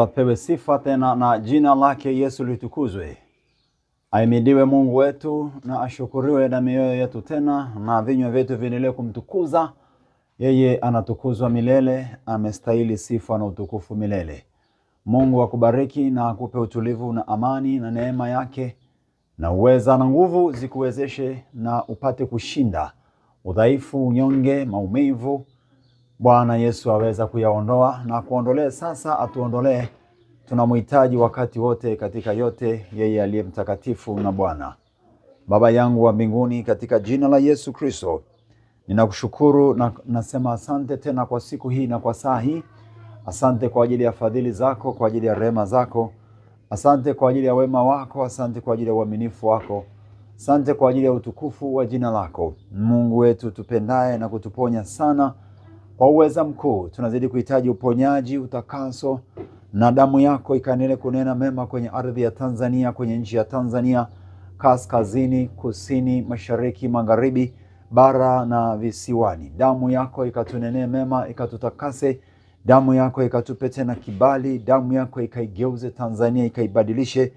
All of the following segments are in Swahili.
Apewe sifa tena na jina lake Yesu litukuzwe. Ahimidiwe Mungu wetu na ashukuriwe na mioyo yetu tena na vinywa vyetu viendelee kumtukuza. Yeye anatukuzwa milele, amestahili sifa na utukufu milele. Mungu akubariki na akupe utulivu na amani na neema yake na uweza na nguvu zikuwezeshe na upate kushinda udhaifu, unyonge, maumivu. Bwana Yesu aweza kuyaondoa na kuondolee sasa, atuondolee. Tunamhitaji wakati wote katika yote, yeye aliye mtakatifu na Bwana. Baba yangu wa mbinguni, katika jina la Yesu Kristo, ninakushukuru na nasema asante tena kwa siku hii na kwa saa hii. Asante kwa ajili ya fadhili zako, kwa ajili ya rehema zako. Asante kwa ajili ya wema wako, asante kwa ajili ya uaminifu wako. Asante kwa ajili ya utukufu wa jina lako. Mungu wetu tupendaye na kutuponya sana kwa uweza mkuu. Tunazidi kuhitaji uponyaji, utakaso, na damu yako ikaendelee kunena mema kwenye ardhi ya Tanzania, kwenye nchi ya Tanzania, kaskazini, kusini, mashariki, magharibi, bara na visiwani. Damu yako ikatunenee mema, ikatutakase. Damu yako ikatupe tena kibali. Damu yako ikaigeuze Tanzania, ikaibadilishe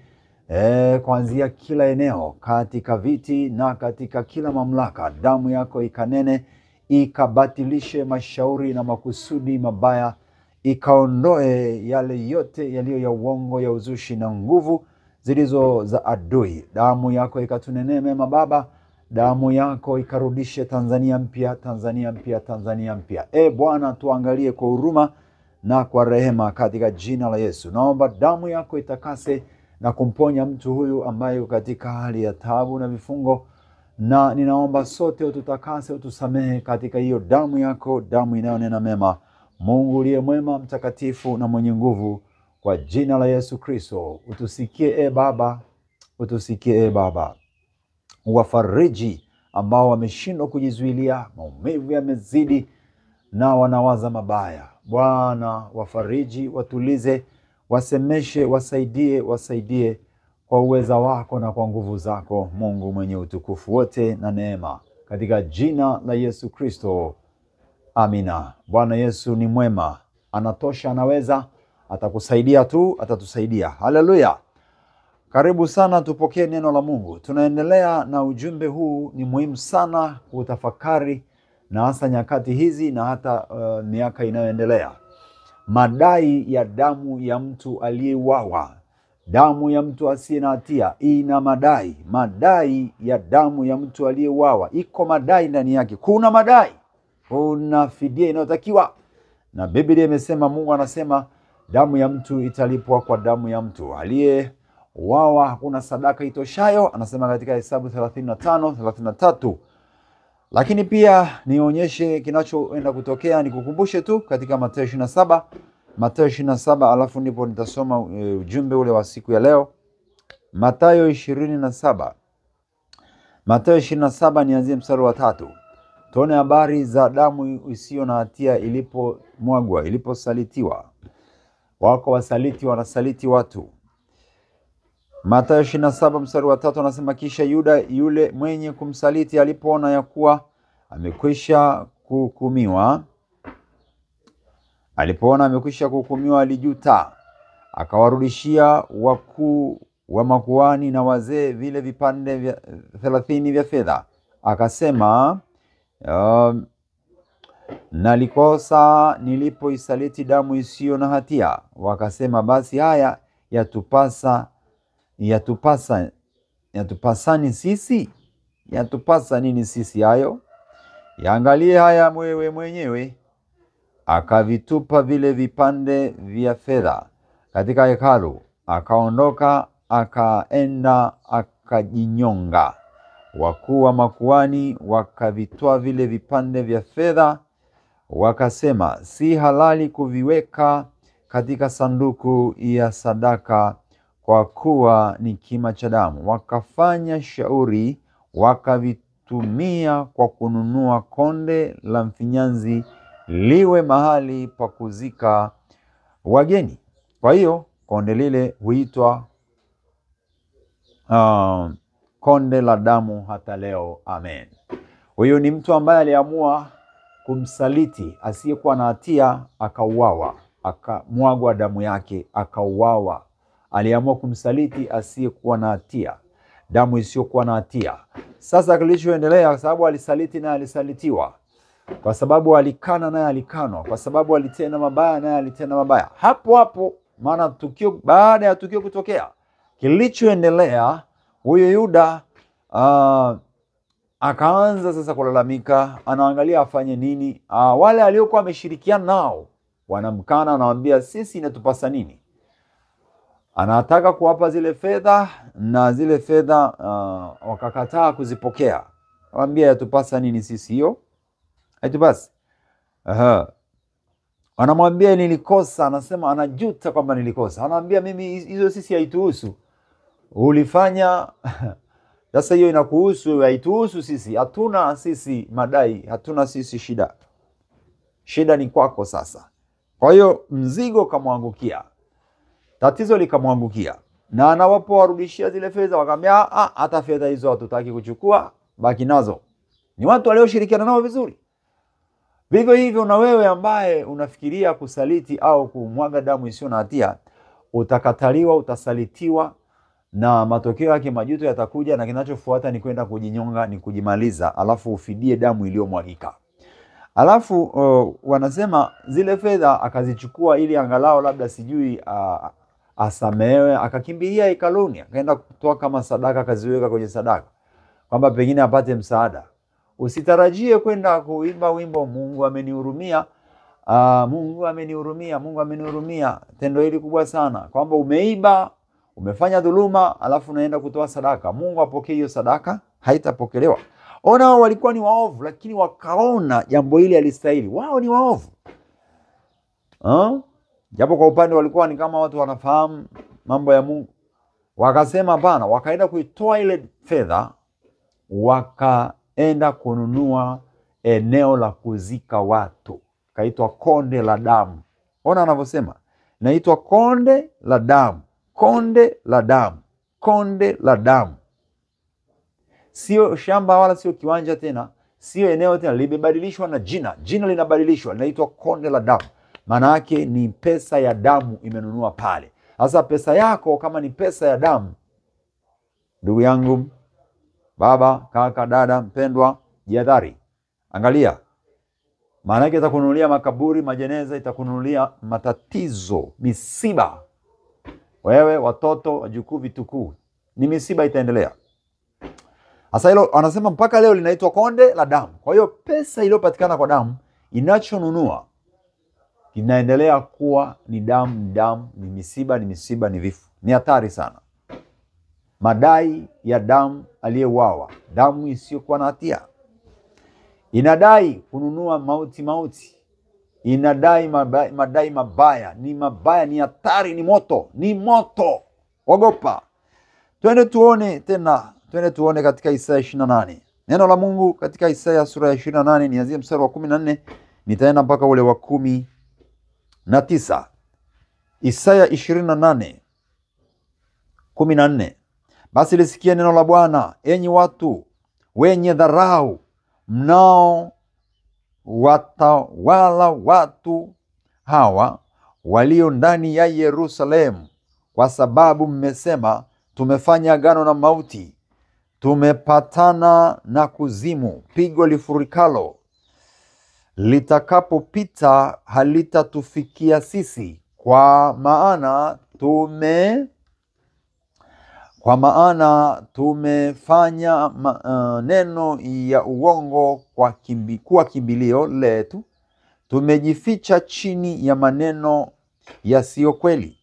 kuanzia kila eneo, katika viti na katika kila mamlaka. Damu yako ikanene, ikabatilishe mashauri na makusudi mabaya, ikaondoe yale yote yaliyo ya uongo, ya uzushi na nguvu zilizo za adui. Damu yako ikatunenee mema Baba. Damu yako ikarudishe Tanzania mpya, Tanzania mpya, Tanzania mpya. Bwana, tuangalie kwa huruma na kwa rehema katika jina la Yesu. Naomba damu yako itakase na kumponya mtu huyu ambaye katika hali ya taabu na vifungo, na ninaomba sote ututakase, utusamehe katika hiyo damu yako, damu inayonena mema. Mungu uliye mwema, mtakatifu na mwenye nguvu, kwa jina la Yesu Kristo, utusikie Baba, utusikie Baba. Wafariji ambao wameshindwa kujizuilia, maumivu yamezidi na wanawaza mabaya. Bwana, wafariji, watulize, wasemeshe, wasaidie kwa uweza wako na kwa nguvu zako, Mungu mwenye utukufu wote na neema, katika jina la Yesu Kristo. Amina. Bwana Yesu ni mwema, anatosha, anaweza, atakusaidia tu, atatusaidia. Haleluya. Karibu sana, tupokee neno la Mungu. Tunaendelea na ujumbe huu, ni muhimu sana kutafakari, na hasa nyakati hizi na hata miaka inayoendelea. Madai ya damu ya mtu aliyeuawa. Damu ya mtu asiye na hatia ina madai. Madai ya damu ya mtu aliyeuawa, iko madai ndani yake. Kuna madai, kuna fidia inayotakiwa. Na Biblia imesema, Mungu anasema damu ya mtu italipwa kwa damu ya mtu aliyeuawa. Hakuna sadaka itoshayo, anasema katika Hesabu 35:33. Lakini pia nionyeshe kinachoenda kutokea, nikukumbushe tu katika Mathayo 27. Mathayo 27, alafu ndipo nitasoma ujumbe ule wa siku ya leo. Mathayo 27. Mathayo 27, nianzie mstari wa 3. Tuone habari za damu isiyo na hatia ilipomwagwa, iliposalitiwa. Wako wasaliti wanasaliti watu. Mathayo 27 mstari wa 3 anasema, kisha Yuda yule mwenye kumsaliti alipoona ya kuwa amekwisha kuhukumiwa, alijuta, akawarudishia wakuu wa makuhani na wazee vile vipande 30 vya fedha, akasema, nalikosa nilipoisaliti damu isiyo na hatia. Wakasema, basi haya yatupasani sisi? Yatupasa nini sisi hayo? Yaangalie haya wewe mwenyewe. Akavitupa vile vipande vya fedha katika hekalu, akaondoka, akaenda akajinyonga. Wakuu wa makuhani wakavitoa vile vipande vya fedha, wakasema, si halali kuviweka katika sanduku ya sadaka, kwa kuwa ni kima cha damu. Wakafanya shauri, wakavitumia kwa kununua konde la mfinyanzi liwe mahali pa kuzika wageni. Kwa hiyo konde lile huitwa konde la damu hata leo. Amen. Huyo ni mtu ambaye aliamua kumsaliti asiyekuwa na hatia, akauawa. akamwagwa damu yake, akauawa. Aliamua kumsaliti asiyekuwa na hatia, damu isiyokuwa na hatia. Sasa kilichoendelea, kwa sababu alisaliti naye alisalitiwa, kwa sababu alikana naye alikanwa, kwa sababu alitenda mabaya naye alitenda mabaya. Hapo hapo, maana tukio baada ya tukio kutokea, kilichoendelea, huyo Yuda akaanza sasa kulalamika, anaangalia afanye nini. Wale aliokuwa wameshirikiana nao wanamkana, anamwambia sisi inatupasa nini? Anataka kuwapa zile fedha, na zile fedha wakakataa kuzipokea. Anamwambia yatupasa nini sisi, hiyo haitupasi. Anamwambia nilikosa, anasema anajuta kwamba nilikosa. Anamwambia mimi hizo sisi haituhusu, ulifanya sasa hiyo inakuhusu, haituhusu sisi, hatuna sisi madai, hatuna sisi shida, shida ni kwako sasa. Kwa hiyo mzigo kamwangukia, tatizo likamwangukia, na anawapowarudishia zile fedha wakamwambia hata fedha hizo hatutaki kuchukua, baki nazo. Ni watu walioshirikiana nao vizuri. Vivyo hivyo na wewe ambaye unafikiria kusaliti au kumwaga damu isiyo na hatia, utakataliwa, utasalitiwa, na matokeo yake majuto yatakuja, na kinachofuata ni kwenda kujinyonga, ni kujimaliza, alafu ufidie damu iliyomwagika. Alafu wanasema zile fedha akazichukua ili angalau labda sijui asamehewe, akakimbilia hekaluni, akaenda kutoa kama sadaka, akaziweka kwenye sadaka kwamba pengine apate msaada. Usitarajie kwenda kuimba wimbo Mungu amenihurumia, Mungu amenihurumia, Mungu amenihurumia. Tendo hili kubwa sana kwamba umeiba, umefanya dhuluma, alafu unaenda kutoa sadaka. Mungu apokee hiyo sadaka? Haitapokelewa. Ona, walikuwa ni waovu, lakini wakaona jambo hili alistahili. Wao ni waovu. Japo kwa upande walikuwa ni kama watu wanafahamu mambo ya Mungu. Wakasema hapana, wakaenda kuitoa ile fedha, wakaenda kununua eneo la kuzika watu. Kaitwa konde la damu. Ona anavyosema, naitwa konde la damu, konde la damu, konde la damu. Sio shamba wala sio kiwanja tena, sio eneo tena, limebadilishwa na jina. Jina linabadilishwa, linaitwa konde la damu. Maana yake ni pesa ya damu imenunua pale. Sasa pesa yako kama ni pesa ya damu, ndugu yangu, baba, kaka, dada, mpendwa, jihadhari. Angalia. Maana yake itakununulia makaburi, majeneza, itakununulia matatizo, misiba. Wewe, watoto, wajukuu, vitukuu, ni misiba itaendelea. Sasa hilo anasema mpaka leo linaitwa konde la damu. Kwa hiyo pesa iliyopatikana kwa damu, inachonunua inaendelea kuwa ni damu, damu, ni misiba, ni misiba, ni vifo. Ni hatari sana. Madai ya damu aliyeuawa, damu isiyokuwa na hatia. Inadai kununua mauti, mauti. Inadai madai mabaya, ni mabaya, ni hatari, ni moto, ni moto. Ogopa. Twende tuone tena, twende tuone katika Isaya 28. Neno la Mungu katika Isaya sura ya 28, nianzie mstari wa 14, nitaenda mpaka ule wa 19. Isaya 28:14. Basi lisikie neno la Bwana, enyi watu wenye dharau, mnao watawala watu hawa walio ndani ya Yerusalemu, kwa sababu mmesema, tumefanya agano na mauti, tumepatana na kuzimu. Pigo lifurikalo litakapopita halitatufikia sisi, kwa maana tumefanya neno ya uongo kuwa kimbilio letu, tumejificha chini ya maneno yasiyo kweli.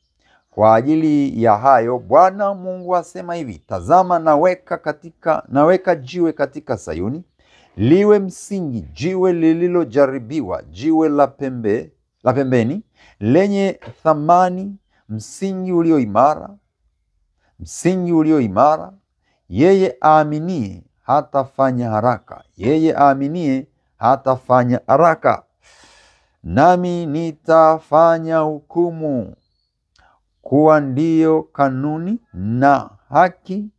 Kwa ajili ya hayo Bwana Mungu asema hivi, tazama naweka jiwe katika Sayuni, liwe msingi, jiwe lililojaribiwa, jiwe la pembeni, lenye thamani, msingi ulio imara, msingi ulio imara. Yeye aaminie hatafanya haraka, yeye aaminie hatafanya haraka. Nami nitafanya hukumu kuwa ndiyo kanuni, na haki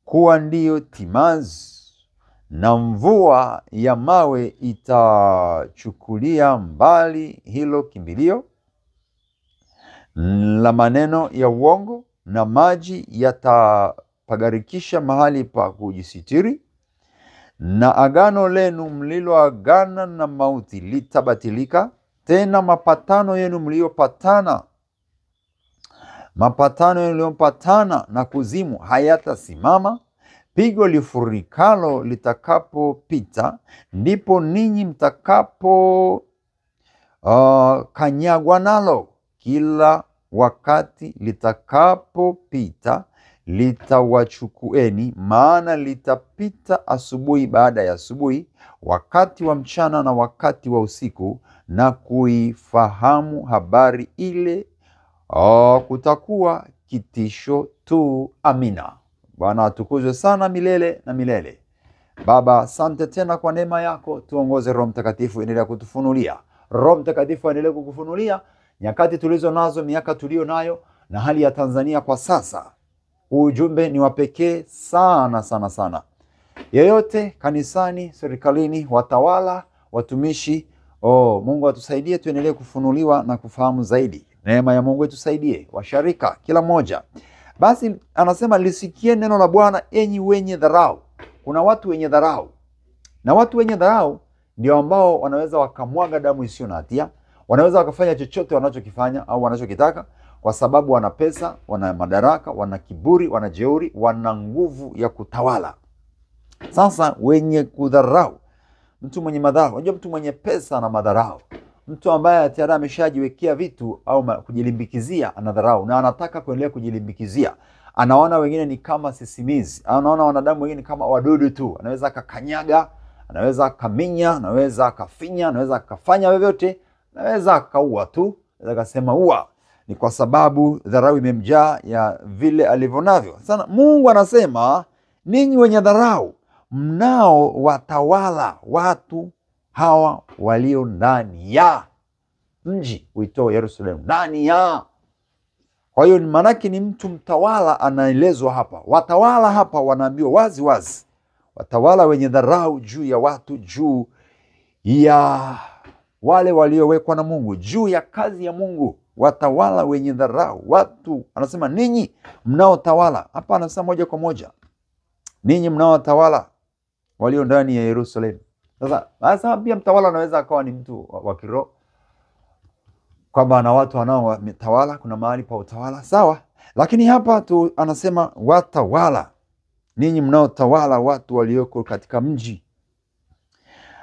kuwa ndiyo timazi, na mvua ya mawe itachukulia mbali hilo kimbilio. la maneno ya uongo, na maji yatapagarikisha mahali pa kujisitiri, na agano lenu mliloagana na mauti litabatilika, tena mapatano yenu mliyopatana na kuzimu hayatasimama. Pigo lifurikalo litakapopita, ndipo ninyi mtakapo kanyagwa nalo. Kila wakati litakapopita litawachukueni, maana litapita asubuhi baada ya asubuhi, wakati wa mchana na wakati wa usiku, na kuifahamu habari ile kutakuwa kitisho tu. Amina. Bwana atukuzwe sana milele na milele. Baba, asante tena kwa neema yako. Tuongoze Roho Mtakatifu, endelea kutufunulia. Roho Mtakatifu endelea kukufunulia nyakati tulizo nazo, miaka tulio nayo, na hali ya Tanzania kwa sasa. Ujumbe ni wa pekee sana sana sana. Yeyote kanisani, serikalini, watawala, watumishi, Mungu atusaidie tuendelee kufunuliwa na kufahamu zaidi. Neema ya Mungu itusaidie, washarika kila mmoja. Basi anasema lisikie neno la Bwana enyi wenye dharau. Kuna watu wenye dharau. Na watu wenye dharau ndio ambao wanaweza wakamwaga damu isiyo na hatia. Wanaweza wakafanya chochote wanachokifanya au wanachokitaka, kwa sababu wana pesa, wana madaraka, wana kiburi, wana jeuri, wana nguvu ya kutawala. Sasa wenye kudharau, mtu mwenye madharau, unajua mtu mwenye pesa na madharau, mtu ambaye tayari ameshajiwekea vitu au kujilimbikizia, anadharau na anataka kuendelea kujilimbikizia. Anaona wengine ni kama sisimizi, anaona wanadamu wengine kama wadudu tu. Anaweza akakanyaga, anaweza akaminya, anaweza akafinya, anaweza akafanya vyovyote, anaweza akaua tu. Anaweza akasema ua. Ni kwa sababu dharau imemjaa ya vile alivyonavyo. Sana Mungu anasema ninyi wenye dharau mnao watawala watu hawa walio ndani ya mji uitao Yerusalemu, ndani ya. Kwa hiyo manake ni mtu mtawala anaelezwa hapa. Watawala hapa wanaambiwa wazi wazi. Watawala wenye dharau juu ya watu, juu ya wale waliowekwa na Mungu, juu ya kazi ya Mungu. Watawala wenye dharau, watu anasema ninyi mnaotawala. Hapa anasema moja kwa moja, ninyi mnaotawala walio ndani ya Yerusalemu. Sasa pia mtawala anaweza akawa ni mtu wa kiroho, kwamba na watu wanaotawala, kuna mahali pa utawala, sawa. Lakini hapa tu anasema watawala, ninyi mnaotawala watu walioko katika mji.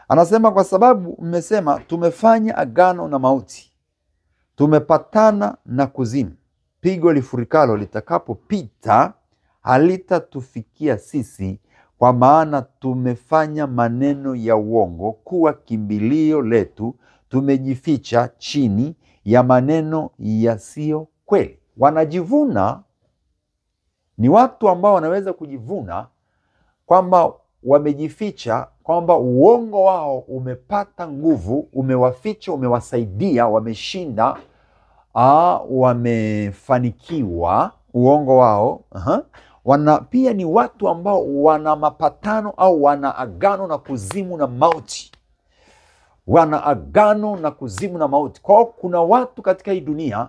Anasema kwa sababu mmesema tumefanya agano na mauti, tumepatana na kuzimu. Pigo lifurikalo litakapopita halitatufikia sisi, kwa maana tumefanya maneno ya uongo kuwa kimbilio letu, tumejificha chini ya maneno yasiyo kweli. Wanajivuna, ni watu ambao wanaweza kujivuna kwamba wamejificha, kwamba uongo wao umepata nguvu, umewaficha, umewasaidia, wameshinda, wamefanikiwa uongo wao. Pia ni watu ambao wana mapatano au wana agano na kuzimu na mauti. Wana agano na kuzimu na mauti. Kwa kuna watu katika hii dunia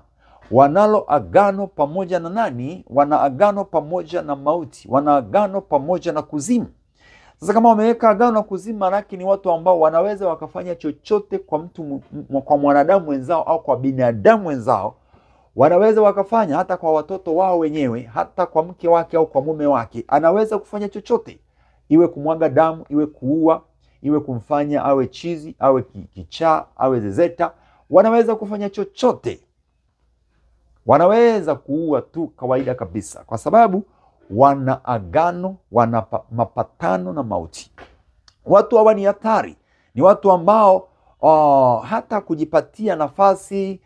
wanalo agano pamoja na nani? Wana agano pamoja na mauti, wana agano pamoja na kuzimu. Sasa kama wameweka agano na kuzimu, manake ni watu ambao wanaweza wakafanya chochote kwa mtu, kwa mwanadamu wenzao au kwa binadamu wenzao. Wanaweza wakafanya hata kwa watoto wao wenyewe, hata kwa mke wake au kwa mume wake. Anaweza kufanya chochote, iwe kumwaga damu, iwe kuua, iwe kumfanya awe chizi, awe kichaa, awe zezeta. Wanaweza kufanya chochote. Wanaweza kuua tu kawaida kabisa, kwa sababu wana agano, wana mapatano na mauti. Watu hawa ni hatari. Ni watu ambao hata kujipatia nafasi,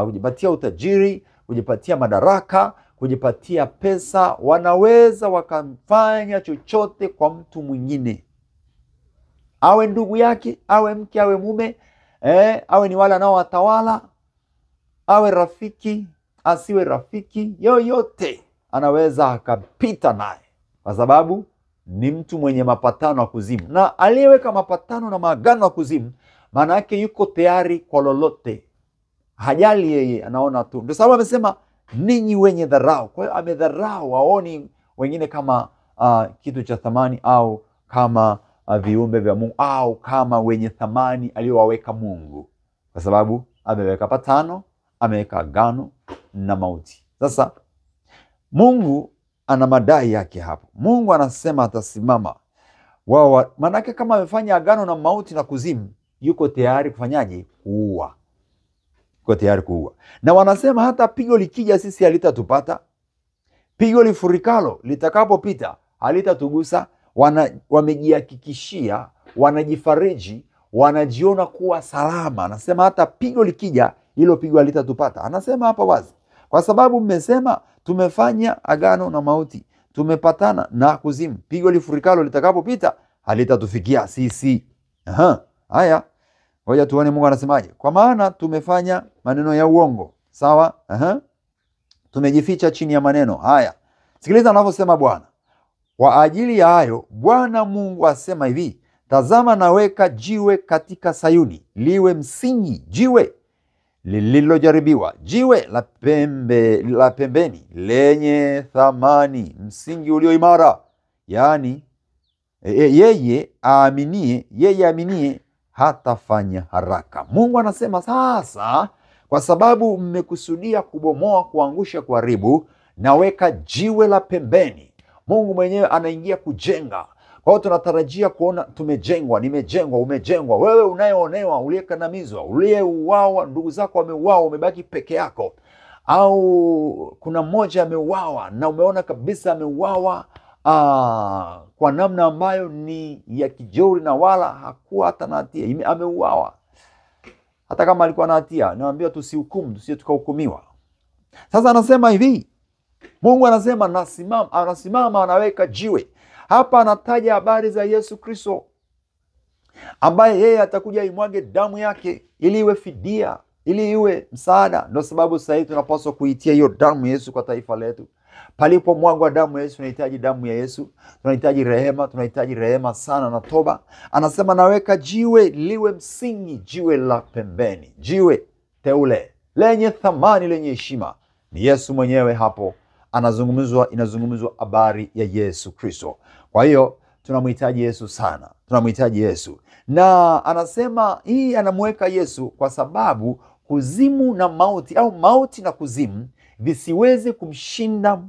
kujipatia utajiri, kujipatia madaraka, kujipatia pesa, wanaweza wakafanya chochote kwa mtu mwingine. Awe ndugu yake, awe mke, awe mume, awe ni wale nao watawala, awe rafiki, asiwe rafiki, yoyote anaweza akapita naye, kwa sababu ni mtu mwenye mapatano ya kuzimu. Na aliyeweka mapatano na maagano ya kuzimu, maana yake yuko tayari kwa lolote. hajali yeye, anaona tu. Ndio sababu amesema ninyi wenye dharau. Kwa hiyo amedharau, waoni wengine kama kitu cha thamani au kama viumbe vya Mungu au kama wenye thamani aliyowaweka Mungu, kwa sababu ameweka patano, ameweka agano na mauti. Sasa Mungu ana madai yake hapo. Mungu anasema atasimama. Manake kama amefanya agano na mauti na kuzimu, yuko tayari kufanyaje? Kuua. Yuko tayari kuua. Na wanasema hata pigo likija sisi halitatupata. Pigo lifurikalo litakapopita halitatugusa. Wamejihakikishia, wanajifariji, wanajiona kuwa salama. Anasema hata pigo likija, hilo pigo halitatupata. Anasema hapa wazi, kwa sababu mmesema tumefanya agano na mauti, tumepatana na kuzimu, pigo lifurikalo litakapopita halitatufikia sisi. Haya, ngoja tuone Mungu anasemaje. Kwa maana tumefanya maneno ya uongo. Sawa? Tumejificha chini ya maneno haya. Sikiliza anavyosema Bwana. Kwa ajili ya hayo Bwana Mungu asema hivi, tazama naweka jiwe katika Sayuni, liwe msingi, jiwe lililojaribiwa, jiwe la pembeni lenye thamani, msingi ulio imara. Yaani yeye aaminie hatafanya haraka. Mungu anasema sasa, kwa sababu mmekusudia kubomoa, kuangusha, kuharibu, naweka jiwe la pembeni. Mungu mwenyewe anaingia kujenga. Kwa hiyo tunatarajia kuona tumejengwa, nimejengwa, umejengwa. Wewe unayeonewa, uliyekandamizwa, uliyeuawa, ndugu zako wameuawa, umebaki peke yako, au kuna mmoja ameuawa na umeona kabisa ameuawa kwa namna ambayo ni ya kijeuri na wala hakuwa hata na hatia, ameuawa. Hata kama alikuwa na hatia, naambia tusihukumu, tusije tukahukumiwa. Sasa anasema hivi, Mungu anasema anasimama anaweka jiwe. Hapa anataja habari za Yesu Kristo, ambaye yeye atakuja imwage damu yake ili iwe fidia, ili iwe msaada. Ndio sababu sasa hivi tunapaswa kuitia hiyo damu ya Yesu kwa taifa letu. Palipo mwagwa damu ya Yesu, tunahitaji damu ya Yesu, tunahitaji rehema, tunahitaji rehema sana na toba. Anasema naweka jiwe liwe msingi, jiwe la pembeni, jiwe teule lenye thamani, lenye heshima. Ni Yesu mwenyewe hapo inazungumzwa habari ya Yesu Kristo. Kwa hiyo tunamhitaji Yesu sana, tunamhitaji Yesu. Na anasema hii anamweka Yesu kwa sababu kuzimu na mauti, au mauti na kuzimu, visiweze kumshinda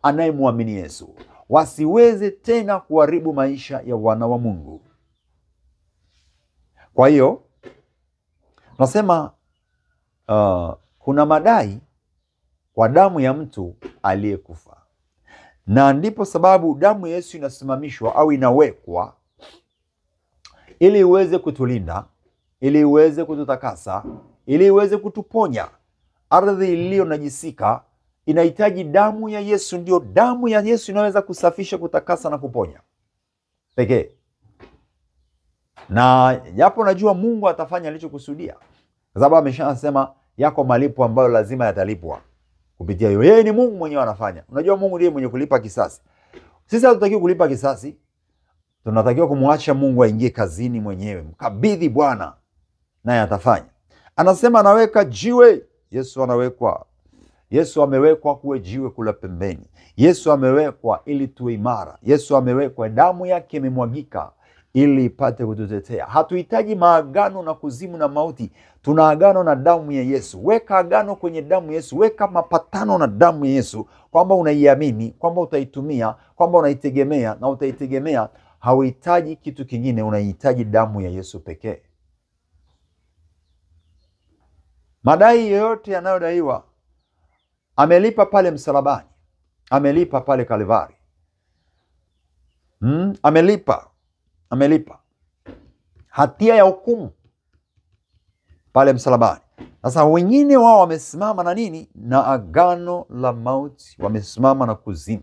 anayemwamini Yesu, wasiweze tena kuharibu maisha ya wana wa Mungu. Kwa hiyo tunasema kuna madai kwa damu ya mtu aliyekufa, na ndipo sababu damu ya Yesu inasimamishwa au inawekwa ili iweze kutulinda, ili iweze kututakasa, ili iweze kutuponya. Ardhi iliyo najisika inahitaji damu ya Yesu. Ndio damu ya Yesu inaweza kusafisha, kutakasa na kuponya pekee. Na japo najua Mungu atafanya alichokusudia, kwa sababu ameshasema yako malipo ambayo lazima yatalipwa kupitia hiyo. Yeye ni Mungu mwenyewe anafanya. Unajua Mungu ndiye mwenye kulipa kisasi. Sisi hatutakiwi kulipa kisasi. Tunatakiwa kumwacha Mungu aingie kazini mwenyewe. Mkabidhi Bwana naye atafanya. Anasema anaweka jiwe. Yesu amewekwa kuwe jiwe kula pembeni. Yesu amewekwa ili tuwe imara. Yesu amewekwa, damu yake imemwagika ili ipate kututetea. Hatuhitaji maagano na kuzimu na mauti. Tuna agano na damu ya Yesu. Weka agano kwenye damu ya Yesu. Weka mapatano na damu ya Yesu, kwamba unaiamini, kwamba utaitumia, kwamba unaitegemea na utaitegemea. Hauhitaji kitu kingine, unahitaji damu ya Yesu pekee. Madai yoyote yanayodaiwa, amelipa pale msalabani, amelipa pale Kalvari. Amelipa hatia ya hukumu pale msalabani. Sasa wengine wao wamesimama na nini? Na agano la mauti, wamesimama na kuzimu,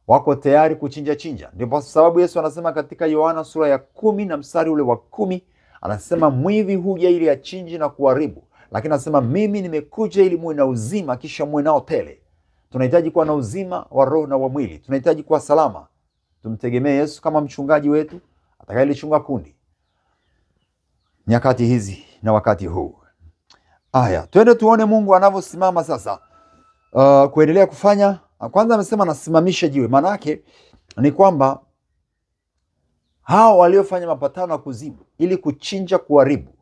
wako tayari kuchinja. Ndio sababu Yesu anasema katika Yohana sura ya 10 na mstari ule wa 10, anasema mwivi huja ili achinje na kuharibu, lakini anasema mimi nimekuja ili muwe na uzima, kisha muwe nao tele. Tunahitaji kuwa na uzima wa roho na wa mwili. Tunahitaji kuwa salama. Tumtegemee Yesu kama mchungaji wetu atakayelichunga kundi nyakati hizi na wakati huu. Haya, twende tuone Mungu anavyosimama sasa kuendelea kufanya. Kwanza amesema nasimamisha jiwe. Maana yake ni kwamba hao waliofanya mapatano na kuzimu ili kuchinja, kuharibu,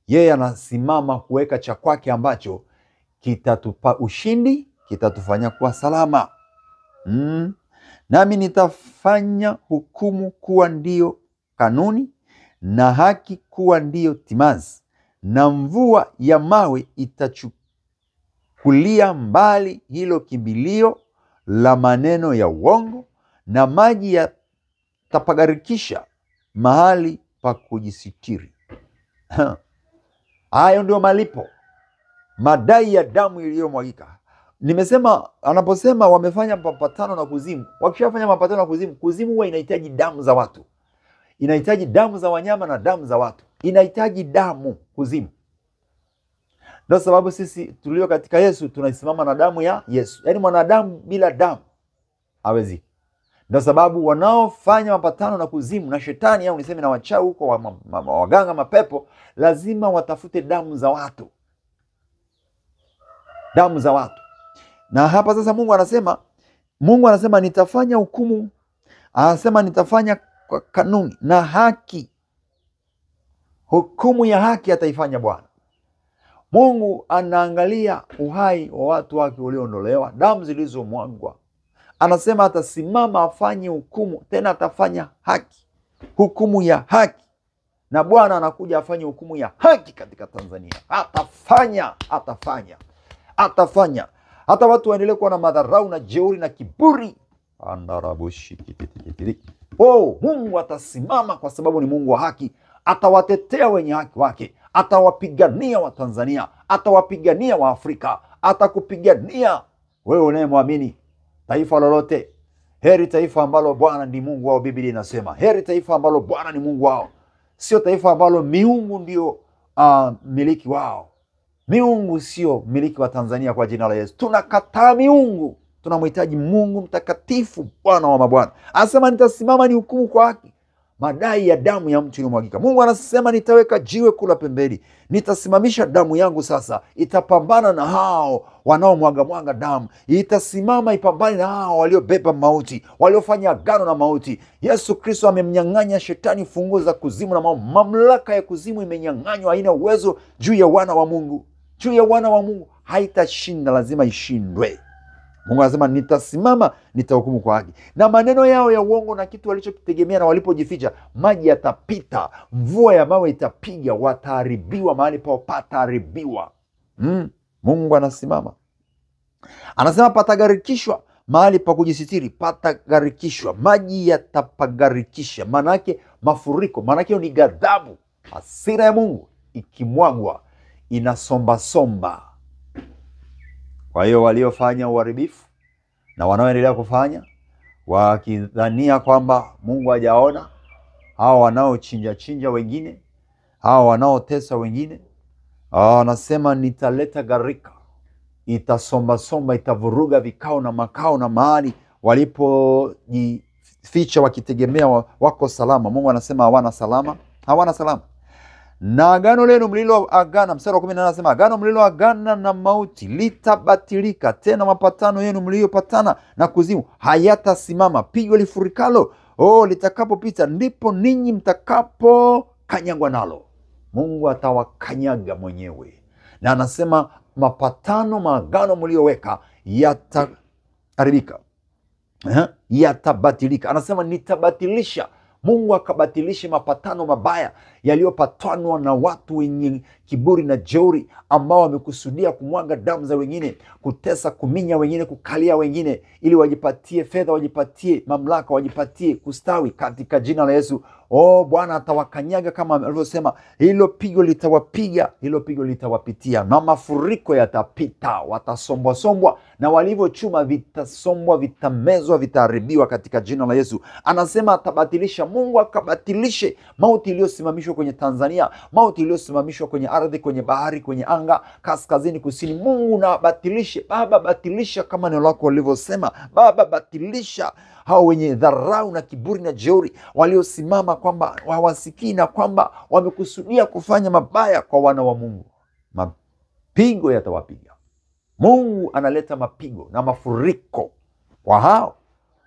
yeye anasimama kuweka cha kwake ambacho kitatupa ushindi, kitatufanya kuwa salama. Nami nitafanya hukumu kuwa ndiyo kanuni na haki kuwa ndiyo timazi, na mvua ya mawe itachukulia mbali hilo kimbilio la maneno ya uongo, na maji yatapagarikisha mahali pa kujisitiri. Hayo ndio malipo, madai ya damu iliyomwagika. Nimesema, anaposema wamefanya mapatano na kuzimu, wakishafanya mapatano na kuzimu, kuzimu huwa inahitaji damu za watu, inahitaji damu za wanyama na damu za watu, inahitaji damu kuzimu. Ndio sababu sisi tulio katika Yesu tunasimama na damu ya Yesu. Yaani mwanadamu bila damu hawezi. Ndio sababu wanaofanya mapatano na kuzimu na shetani, au niseme na wachawi huko, waganga, mapepo, lazima watafute damu za watu, damu za watu. Na hapa sasa Mungu anasema nitafanya hukumu, anasema nitafanya kwa kanuni na haki. Hukumu ya haki ataifanya Bwana. Mungu anaangalia uhai wa watu wake walioondolewa, damu zilizomwagwa. Anasema atasimama afanye hukumu, tena atafanya haki, hukumu ya haki. Na Bwana anakuja afanye hukumu ya haki katika Tanzania. Atafanya. Hata watu waendelee kuwa na madharau na jeuri na kiburi. Mungu atasimama kwa sababu ni Mungu wa haki. Atawatetea wenye haki wake. Atawapigania wa Tanzania. Atawapigania wa Afrika. Atakupigania wewe unayemwamini. Taifa lolote, heri taifa ambalo Bwana ni Mungu wao. Biblia inasema heri taifa ambalo Bwana ni Mungu wao, sio taifa ambalo miungu ndio miliki wao. Miungu sio miliki wa Tanzania. Kwa jina la Yesu tunakataa miungu, tunamhitaji Mungu mtakatifu, Bwana wa mabwana. Anasema nitasimama ni hukumu kwa haki, madai ya damu ya mtu iliyomwagika. Mungu anasema nitaweka jiwe kula pembeni, nitasimamisha damu yangu sasa, itapambana na hao wanaomwaga damu, itasimama ipambane na hao waliobeba mauti, waliofanya agano na mauti. Yesu Kristo amemnyang'anya shetani funguo za kuzimu na mamlaka ya kuzimu imenyang'anywa, haina uwezo juu ya wana wa Mungu. Juu ya wana wa Mungu haitashinda, lazima ishindwe. Mungu anasema nitasimama, nitahukumu kwa haki. Na maneno yao ya uongo na kitu walichokitegemea na walipojificha, maji yatapita, mvua ya mawe itapiga, wataharibiwa, mahali pao pataharibiwa. Mungu anasimama. Anasema patagarikishwa mahali pa kujisitiri, patagarikishwa, maji yatapagarikisha. Maana yake mafuriko, maana yake ni ghadhabu, hasira ya Mungu ikimwagwa inasomba. Kwa hiyo waliofanya uharibifu na wanaoendelea kufanya wakidhania kwamba Mungu hajaona, hao wanaochinja wengine, hao wanaotesa wengine, anasema nitaleta gharika, itasomba, itavuruga vikao na makao na mahali walipojificha wakitegemea wako salama. Mungu anasema hawana salama. Na agano lenu mliloagana, mstari wa 18 anasema agano mliloagana na mauti litabatilika, tena mapatano yenu mliyopatana na kuzimu hayatasimama. Pigo lifurikalo litakapopita, ndipo ninyi mtakapokanyagwa nalo. Mungu atawakanyaga mwenyewe. Na anasema mapatano, maagano mlioweka yataharibika, yatabatilika. Anasema nitabatilisha. Mungu akabatilishe mapatano mabaya yaliyopatanwa na watu wenye kiburi na jeuri, ambao wamekusudia kumwaga damu za wengine, kutesa, kuminya wengine, kukalia wengine, ili wajipatie fedha, wajipatie mamlaka, wajipatie kustawi. Katika jina la Yesu, Bwana atawakanyaga kama alivyosema. Hilo pigo litawapiga, hilo pigo litawapitia, na mafuriko yatapita, watasombwa, na walivyochuma vitasombwa, vitamezwa, vitaharibiwa katika jina la Yesu. Anasema atabatilisha. Mungu akabatilishe mauti iliyosimamishwa kwenye Tanzania, mauti iliyosimamishwa kwenye ardhi, kwenye bahari, kwenye anga, kaskazini, kusini. Mungu na batilishe. Baba, batilisha kama neno lako lilivyosema. Baba, batilisha hao wenye dharau na kiburi na jeuri, waliosimama kwamba hawasikii na kwamba wamekusudia kufanya mabaya kwa wana wa Mungu. mapigo yatawapiga. Mungu analeta mapigo na mafuriko kwa hao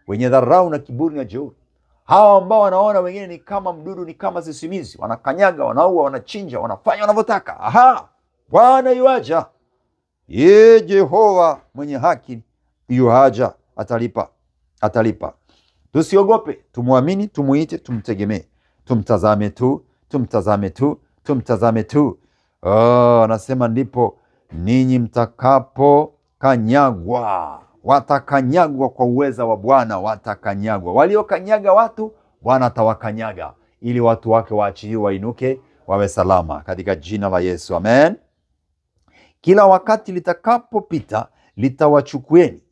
wenye dharau na kiburi na jeuri, hao ambao wanaona wengine ni kama mdudu, ni kama sisimizi, wanakanyaga, wanaua, wanachinja, wanafanya wanavyotaka. Aha, Bwana yuaja, ye Jehova mwenye haki yuaja, atalipa. Tusiogope, tumwamini, tumuite, tumtegemee, tumtazame tu. Anasema ndipo ninyi mtakapo kanyagwa. Watakanyagwa kwa uweza wa Bwana, watakanyagwa. Waliokanyaga watu, Bwana atawakanyaga ili watu wake waachiliwe, wainuke, wawe salama katika jina la Yesu. Amen. Kila wakati litakapopita litawachukueni,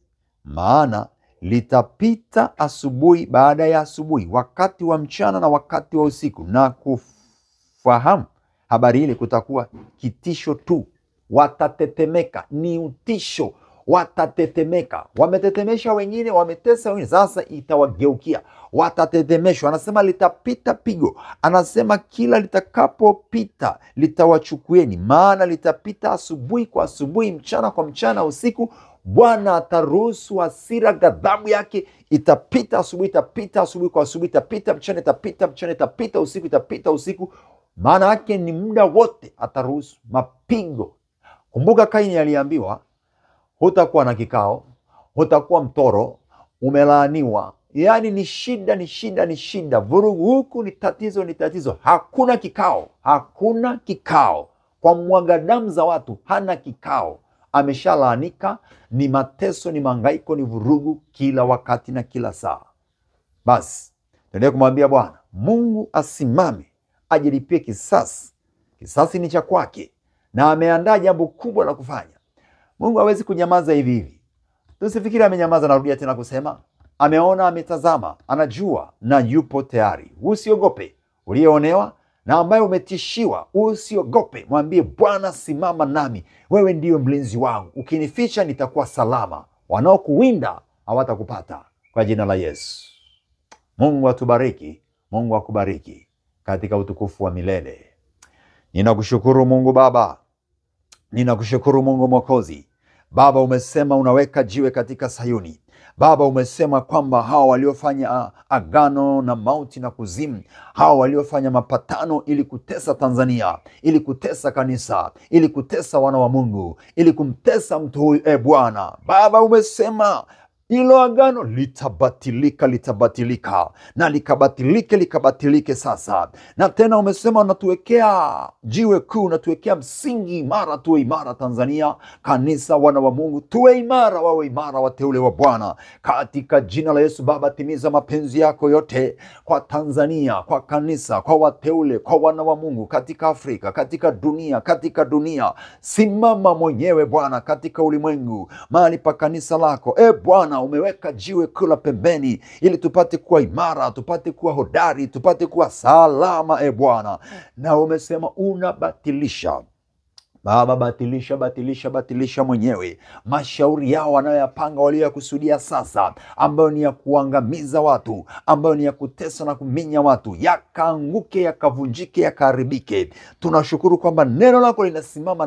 maana litapita asubuhi baada ya asubuhi, wakati wa mchana na wakati wa usiku, na kufahamu habari ile kutakuwa kitisho tu. Watatetemeka, ni utisho, watatetemeka. Wametetemesha wengine, wametesa wengine, sasa itawageukia, watatetemeshwa. Anasema litapita pigo, anasema kila litakapopita litawachukueni, maana litapita asubuhi kwa asubuhi, mchana kwa mchana, usiku. Bwana ataruhusu hasira, ghadhabu yake itapita asubuhi, itapita asubuhi kwa asubuhi, itapita mchana, itapita mchana, itapita usiku, itapita usiku. Maana yake ni muda wote ataruhusu mapigo. Kumbuka Kaini aliambiwa, hutakuwa na kikao, hutakuwa mtoro, umelaaniwa. Yaani ni shida, vurugu huku, ni tatizo. Hakuna kikao. Kwa mwaga damu za watu hana kikao. Ameshalaanika, ni mateso, ni mangaiko, ni vurugu kila wakati na kila saa. Basi tuendelee kumwambia Bwana Mungu asimame, ajilipie kisasi. Kisasi ni cha kwake na ameandaa jambo kubwa la kufanya. Mungu hawezi kunyamaza hivi hivi. Tusifikiri amenyamaza. Narudia tena kusema, ameona, ametazama, anajua na yupo tayari. Usiogope. Ulionewa na ambaye umetishiwa, usiogope. Mwambie Bwana, simama nami, wewe ndiyo mlinzi wangu, ukinificha nitakuwa salama. Wanaokuwinda hawatakupata, kwa jina la Yesu. Mungu atubariki, Mungu akubariki katika utukufu wa milele. Ninakushukuru Mungu Baba, ninakushukuru Mungu Mwokozi. Baba, umesema unaweka jiwe katika Sayuni. Baba, umesema kwamba hawa waliofanya agano na mauti na kuzimu, hawa waliofanya mapatano ili kutesa Tanzania, ili kutesa kanisa, ili kutesa wana wa Mungu, ili kumtesa mtu huyu, Bwana Baba, umesema hilo agano litabatilika na likabatilike sasa. Na tena umesema unatuwekea jiwe kuu, unatuwekea msingi imara, tuwe imara Tanzania, kanisa, wana wa Mungu, tuwe imara, wawe imara wateule wa Bwana, katika jina la Yesu. Baba, timiza mapenzi yako yote kwa Tanzania, kwa kanisa, kwa wateule, kwa wana wa Mungu, katika Afrika, katika dunia. Simama mwenyewe Bwana katika ulimwengu, mahali pa kanisa lako. Bwana, umeweka jiwe kula pembeni ili tupate kuwa imara, tupate kuwa hodari, tupate kuwa salama, Bwana. Na umesema unabatilisha. Baba, batilisha mwenyewe mashauri yao wanayoyapanga, walioyakusudia sasa, ambayo ni ya kuangamiza watu, ambayo ni ya kutesa na kuminya watu, yakaanguke, yakavunjike, yakaharibike. Tunashukuru kwamba neno lako linasimama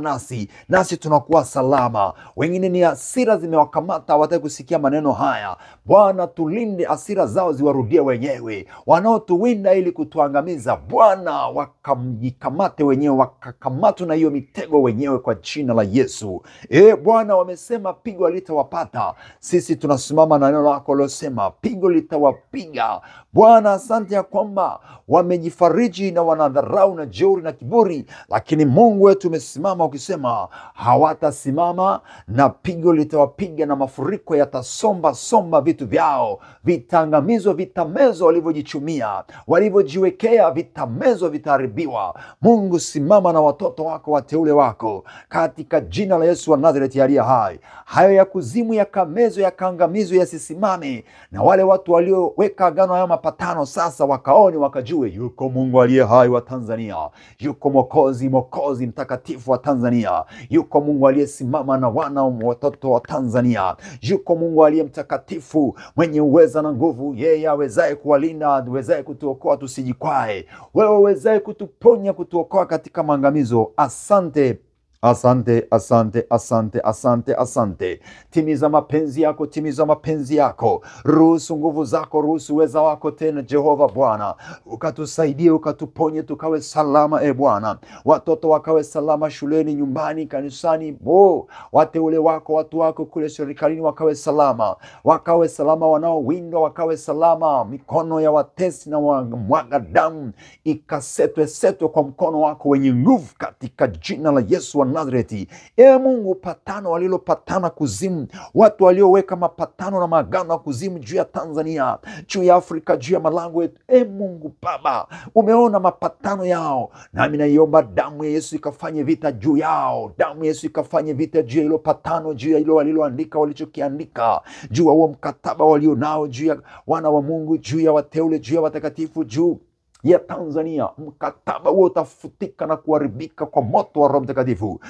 nasi tunakuwa salama. Wengine ni hasira zimewakamata, hawataki kusikia maneno haya. Bwana, tulinde, hasira zao ziwarudie wenyewe. Wanaotuwinda ili kutuangamiza, Bwana, wakajikamate wenyewe, wakakamatwe na hiyo mitego wenyewe kwa jina la Yesu. Bwana, wamesema pigo litawapata. Sisi tunasimama na neno lako lilosema pigo litawapiga. Bwana, asante ya kwamba wamejifariji na wanadharau na jeuri na kiburi, lakini Mungu wetu umesimama ukisema hawatasimama, na pigo litawapiga na mafuriko yatasomba vitu vyao. Vitaangamizwa, vitamezwa, walivyojichumia, walivyojiwekea, vitamezwa, vitaharibiwa. Mungu, simama na watoto wako, wateule wako, katika jina la Yesu wa Nazareti aliye hai. Hayo ya kuzimu yakamezwe, yakaangamizwe, yasisimame. Na wale watu walioweka agano haya mapatano sasa wakaone, wakajue yuko Mungu aliye hai wa Tanzania, yuko Mwokozi mtakatifu wa Tanzania, yuko Mungu aliyesimama na wana watoto wa Tanzania, yuko Mungu aliye mtakatifu, mwenye uweza na nguvu, yeye awezaye kuwalinda, awezaye kutuokoa tusijikwae, wewe uwezaye kutuponya, kutuokoa katika maangamizo. Asante Asante, asante, asante, asante, asante. Timiza mapenzi yako, timiza mapenzi yako. Ruhusu nguvu zako, ruhusu uweza wako tena, Jehova Bwana. Ukatusaidie, ukatuponye, tukawe salama, e Bwana. Watoto wakawe salama shuleni, nyumbani, kanisani. Wateule wako, watu wako kule serikalini wakawe salama. Wakawe salama wanaowindwa, wakawe salama. Mikono ya watesi na mwaga damu ikasetwe kwa mkono wako wenye nguvu, katika jina la Yesu wa Nazareti. Mungu, patano walilopatana kuzimu, watu walioweka mapatano na maagano ya kuzimu juu ya Tanzania, juu ya Afrika, juu ya malango yetu, Mungu Baba, umeona mapatano yao, nami naiomba damu ya Yesu ikafanye vita juu yao. Damu ya Yesu ikafanye vita juu ya hilo patano, juu ya hilo waliloandika, walichokiandika, juu ya huo mkataba walionao, juu ya wana wa Mungu, juu ya wateule, juu ya watakatifu, juu ya Tanzania. Mkataba huo utafutika na kuharibika kwa moto wa Roho Mtakatifu.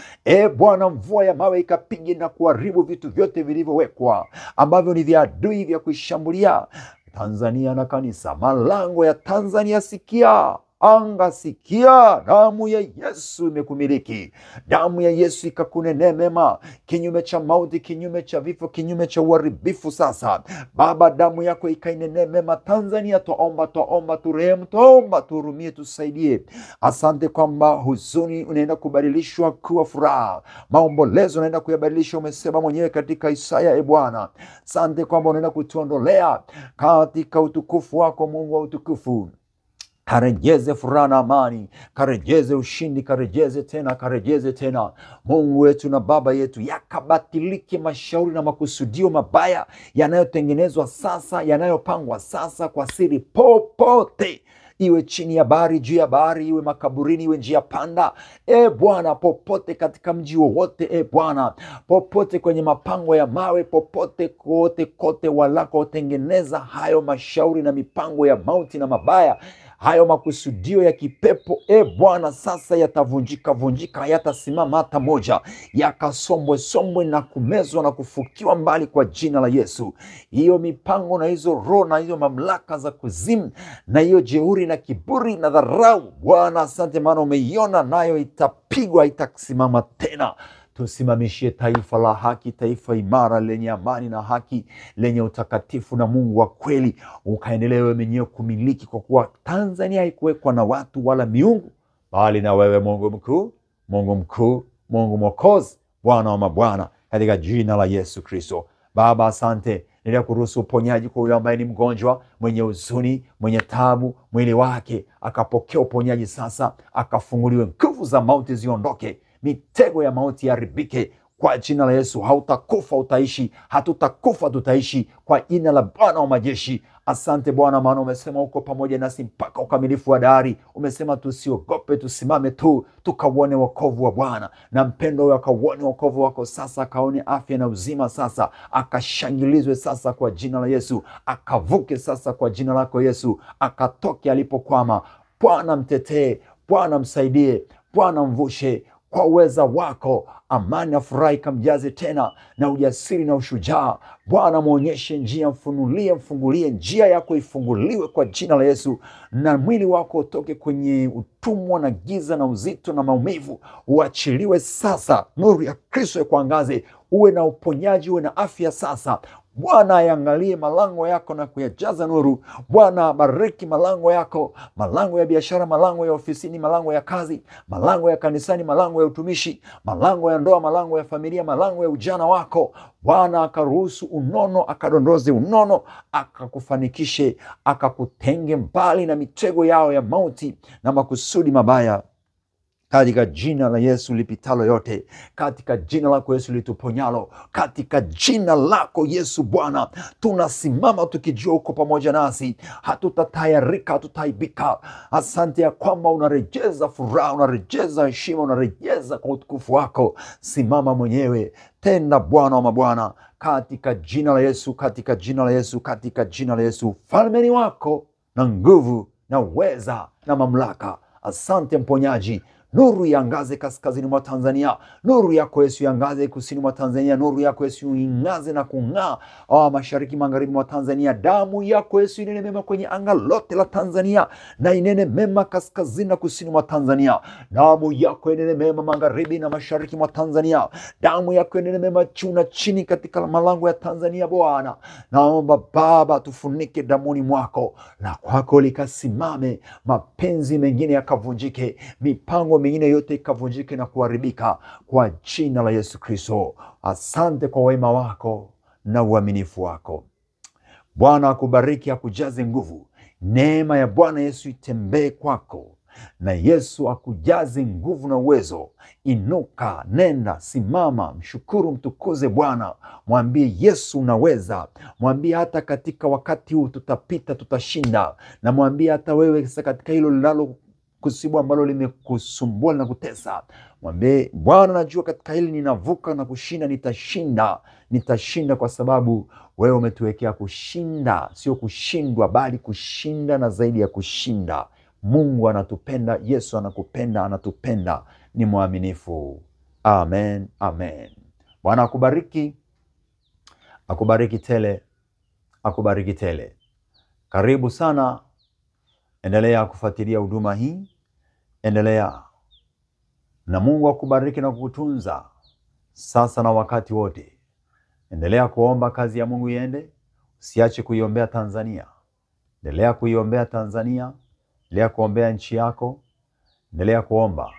Bwana, mvua ya mawe ikapige na kuharibu vitu vyote vilivyowekwa ambavyo ni vya adui vya kuishambulia Tanzania na kanisa. Malango ya Tanzania sikia, anga sikia, damu ya Yesu imekumiliki. Damu ya Yesu ikakunenee mema, kinyume cha mauti, kinyume cha vifo, kinyume cha uharibifu. Sasa Baba, damu yako ikainenee mema Tanzania. Twaomba turehemu, twaomba tuhurumie, tusaidie. Asante kwamba huzuni unaenda kubadilishwa kuwa furaha, maombolezo unaenda kuyabadilisha, umesema mwenyewe katika Isaya. Bwana, asante kwamba unaenda kutuondolea katika utukufu wako, Mungu wa utukufu. Karejeze furaha na amani, karejeze ushindi, karejeze tena Mungu wetu na Baba yetu. Yakabatilike mashauri na makusudio mabaya yanayotengenezwa sasa, yanayopangwa sasa kwa siri, popote, iwe chini ya bahari, juu ya bahari, iwe makaburini, iwe njia panda, Bwana, popote katika mji wowote, Bwana, popote kwenye mapango ya mawe, popote kote walako tengeneza hayo mashauri na mipango ya mauti na mabaya, hayo makusudio ya kipepo, Bwana, sasa yatavunjika, hayatasimama hata moja, yakasombwe na kumezwa na kufukiwa mbali kwa jina la Yesu. Hiyo mipango na hizo roho na hizo mamlaka za kuzimu na hiyo jeuri na kiburi na dharau, Bwana, asante maana umeiona, nayo itapigwa, itasimama tena. Tusimamishie taifa la haki, taifa imara lenye amani na haki, lenye utakatifu na Mungu wa kweli. Ukaendelee wewe mwenyewe kumiliki, kwa kuwa Tanzania haikuwekwa na watu wala miungu, bali na wewe, Mungu mkuu, Mungu Mwokozi, Bwana wa mabwana, katika jina la Yesu Kristo. Baba, asante. Nenda kuruhusu uponyaji kwa yule ambaye ni mgonjwa, mwenye huzuni, mwenye taabu, mwili wake akapokea uponyaji sasa, akafunguliwe, nguvu za mauti ziondoke, mitego ya mauti yaribike kwa jina la Yesu. Hautakufa, utaishi. Hatutakufa, tutaishi kwa jina la Bwana wa majeshi. Asante Bwana, maana umesema uko pamoja nasi mpaka ukamilifu wa dahari. Umesema tusiogope, tusimame tu tukauone wokovu wa Bwana, na mpendo huyo akauone wokovu wako sasa, akaone afya na uzima sasa, akashangilizwe sasa kwa jina la Yesu, akavuke sasa kwa jina lako Yesu, akatoke alipokwama. Bwana mtetee, Bwana msaidie, Bwana mvushe kwa uweza wako. Amani na furaha ikamjaze tena, na ujasiri na ushujaa. Bwana muonyeshe njia, mfungulie njia yako, ifunguliwe kwa jina la Yesu, na mwili wako utoke kwenye utumwa na giza na uzito na maumivu, uachiliwe sasa. Nuru ya Kristo ikuangaze, uwe na uponyaji, uwe na afya sasa. Bwana aiangalie malango yako na kuyajaza nuru. Bwana bariki malango yako, malango ya biashara, malango ya ofisini, malango ya kazi, malango ya kanisani, malango ya utumishi, malango ya ndoa, malango ya familia, malango ya ujana wako. Bwana akaruhusu unono, akadondoze unono, akakufanikishe, akakutenge mbali na mitego yao ya mauti na makusudi mabaya, katika jina la Yesu lipitalo yote, katika jina lako Yesu lituponyalo, katika jina lako Yesu. Bwana, tunasimama tukijua uko pamoja nasi, hatutatayarika, hatutaibika. Asante ya kwamba unarejeza furaha, unarejeza heshima, unarejeza kwa utukufu wako. Simama mwenyewe, tenda Bwana wa mabwana, katika jina la Yesu, katika jina la Yesu, katika jina la Yesu. Falme ni wako, na nguvu na uweza na mamlaka. Asante mponyaji, nuru iangaze kaskazini mwa Tanzania, nuru yako Yesu iangaze kusini mwa Tanzania, nuru yako Yesu ingaze na kung'aa mashariki magharibi mwa Tanzania. Damu yako Yesu inene mema kwenye anga lote la Tanzania na inene mema kaskazini na kusini mwa Tanzania. Damu yako inene mema magharibi na mashariki mwa Tanzania. Damu yako inene mema juu na chini katika malango ya Tanzania. Bwana, naomba Baba tufunike damuni mwako, na kwako likasimame, mapenzi mengine yakavunjike, mipango mingine yote ikavunjike na kuharibika kwa jina la Yesu Kristo. Asante kwa wema wako na uaminifu wako. Bwana akubariki, akujaze nguvu. Neema ya Bwana Yesu itembee kwako, na Yesu akujaze nguvu na uwezo. Inuka, nenda, simama, mshukuru, mtukuze Bwana. Mwambie Yesu unaweza. Mwambie hata katika wakati huu tutapita, tutashinda. Na mwambie hata wewe sasa katika hilo linalo kusibu ambalo limekusumbua na kutesa, mwambie Bwana, najua katika hili ninavuka na kushinda, nitashinda kwa sababu wewe umetuwekea kushinda, sio kushindwa bali kushinda na zaidi ya kushinda. Mungu anatupenda, Yesu anakupenda, anatupenda, ni mwaminifu. Amen, amen. Bwana akubariki, akubariki tele, akubariki tele. Karibu sana. Endelea kufuatilia huduma hii, endelea, na Mungu akubariki na kukutunza sasa na wakati wote. Endelea kuomba kazi ya Mungu iende, usiache kuiombea Tanzania. Endelea kuiombea Tanzania, endelea kuombea nchi yako, endelea kuomba.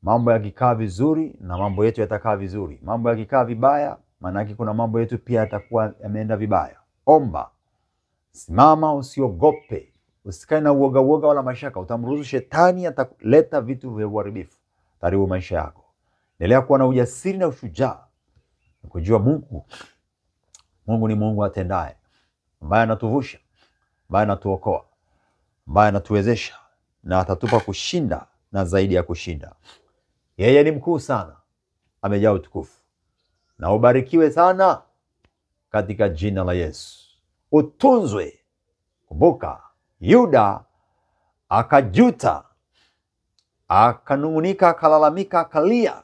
Mambo yakikaa vizuri na mambo yetu yatakaa vizuri. Mambo yakikaa vibaya, maana yake kuna mambo yetu pia yatakuwa yameenda vibaya. Omba, simama, usiogope. Usikae na uoga wala mashaka. Utamruhusu shetani ataleta vitu vya uharibifu karibu maisha yako. Endelea kuwa na ujasiri na ushujaa, na kujua Mungu ni Mungu atendaye, ambaye anatuvusha, ambaye anatuokoa, ambaye anatuwezesha, na atatupa kushinda na zaidi ya kushinda. Yeye ni mkuu sana, amejaa utukufu. Na ubarikiwe sana katika jina la Yesu. Utunzwe. Kumbuka, Yuda akajuta, akanung'unika, akalalamika, akalia.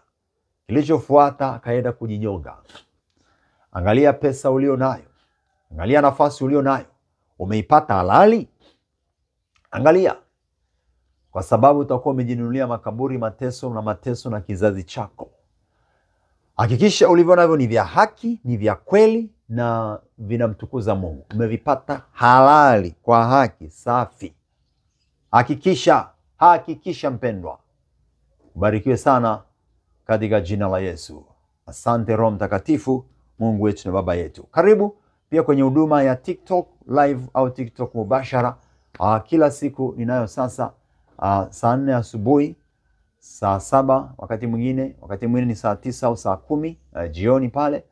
Kilichofuata akaenda kujinyonga. Angalia pesa ulio nayo, angalia nafasi ulio nayo, umeipata halali? Angalia, kwa sababu utakuwa umejinunulia makaburi, mateso na kizazi chako. Hakikisha ulivyo navyo ni vya haki, ni vya kweli na vinamtukuza Mungu. Umevipata halali kwa haki safi. Hakikisha mpendwa. Ubarikiwe sana katika jina la Yesu. Asante Roho Mtakatifu, Mungu wetu na Baba yetu. Karibu pia kwenye huduma ya TikTok live au TikTok mubashara. Kila siku ninayo sasa saa 4 asubuhi, saa 7, wakati mwingine ni saa 9 au saa 10 jioni pale,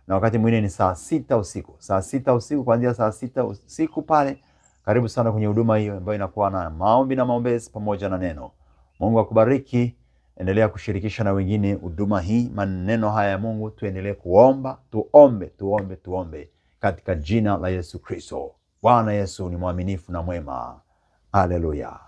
na wakati mwingine ni saa 6 usiku. Saa 6 usiku, kuanzia saa 6 usiku pale. Karibu sana kwenye huduma hiyo ambayo inakuwa na maombi na maombezi pamoja na neno. Mungu akubariki. Endelea kushirikisha na wengine huduma hii, maneno haya ya Mungu. Tuendelee kuomba, tuombe katika jina la Yesu Kristo. Bwana Yesu ni mwaminifu na mwema. Haleluya.